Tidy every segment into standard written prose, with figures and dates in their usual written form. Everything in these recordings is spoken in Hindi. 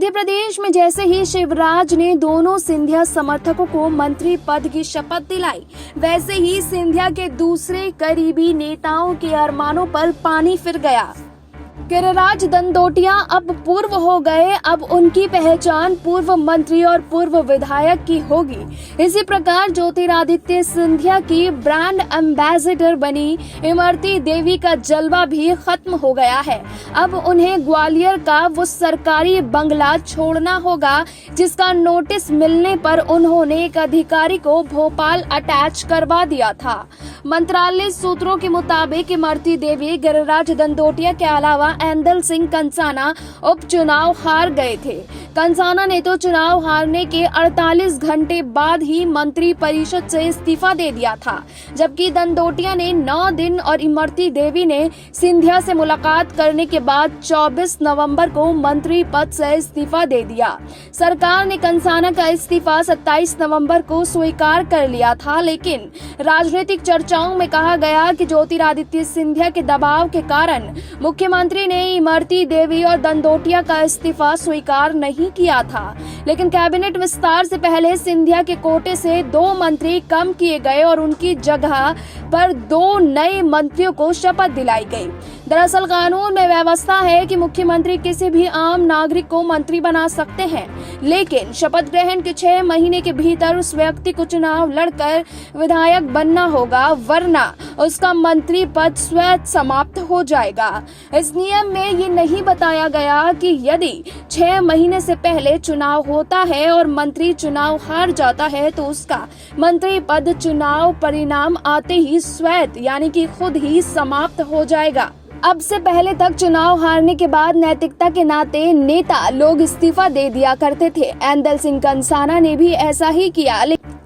मध्य प्रदेश में जैसे ही शिवराज ने दोनों सिंधिया समर्थकों को मंत्री पद की शपथ दिलाई, वैसे ही सिंधिया के दूसरे करीबी नेताओं के अरमानों पर पानी फिर गया। गिरिराज दंदोतिया अब पूर्व हो गए, अब उनकी पहचान पूर्व मंत्री और पूर्व विधायक की होगी। इसी प्रकार ज्योतिरादित्य सिंधिया की ब्रांड एम्बेसडर बनी इमरती देवी का जलवा भी खत्म हो गया है। अब उन्हें ग्वालियर का वो सरकारी बंगला छोड़ना होगा जिसका नोटिस मिलने पर उन्होंने एक अधिकारी को भोपाल अटैच करवा दिया था। मंत्रालय सूत्रों के मुताबिक इमरती देवी गिरिराज दंदोतिया के अलावा ऐंदल सिंह कंसाना उपचुनाव हार गए थे। कंसाना ने तो चुनाव हारने के 48 घंटे बाद ही मंत्री परिषद से इस्तीफा दे दिया था, जबकि दंदोतिया ने 9 दिन और इमरती देवी ने सिंधिया से मुलाकात करने के बाद 24 नवंबर को मंत्री पद से इस्तीफा दे दिया। सरकार ने कंसाना का इस्तीफा 27 नवंबर को स्वीकार कर लिया था, लेकिन राजनीतिक चर्चाओं में कहा गया कि ज्योतिरादित्य सिंधिया के दबाव के कारण मुख्यमंत्री ने इमरती देवी और दंदोतिया का इस्तीफा स्वीकार नहीं किया था। लेकिन कैबिनेट विस्तार से पहले सिंधिया के कोटे से 2 मंत्री कम किए गए और उनकी जगह पर 2 नए मंत्रियों को शपथ दिलाई गई। दरअसल कानून में व्यवस्था है कि मुख्यमंत्री किसी भी आम नागरिक को मंत्री बना सकते हैं, लेकिन शपथ ग्रहण के 6 महीने के भीतर उस व्यक्ति को चुनाव लड़कर विधायक बनना होगा, वरना उसका मंत्री पद स्वतः समाप्त हो जाएगा। इस नियम में ये नहीं बताया गया कि यदि 6 महीने से पहले चुनाव होता है और मंत्री चुनाव हार जाता है तो उसका मंत्री पद चुनाव परिणाम आते ही स्वतः यानी कि खुद ही समाप्त हो जाएगा। अब से पहले तक चुनाव हारने के बाद नैतिकता के नाते नेता लोग इस्तीफा दे दिया करते थे। ऐंदल सिंह कंसाना ने भी ऐसा ही किया,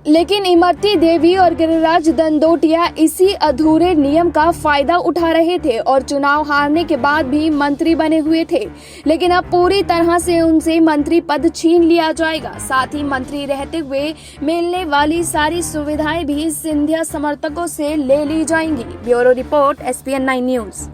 लेकिन इमरती देवी और गिरिराज दंदोतिया इसी अधूरे नियम का फायदा उठा रहे थे और चुनाव हारने के बाद भी मंत्री बने हुए थे। लेकिन अब पूरी तरह से उनसे मंत्री पद छीन लिया जाएगा। साथ ही मंत्री रहते हुए मिलने वाली सारी सुविधाएं भी सिंधिया समर्थकों से ले ली जाएंगी। Bureau report SPN9 news.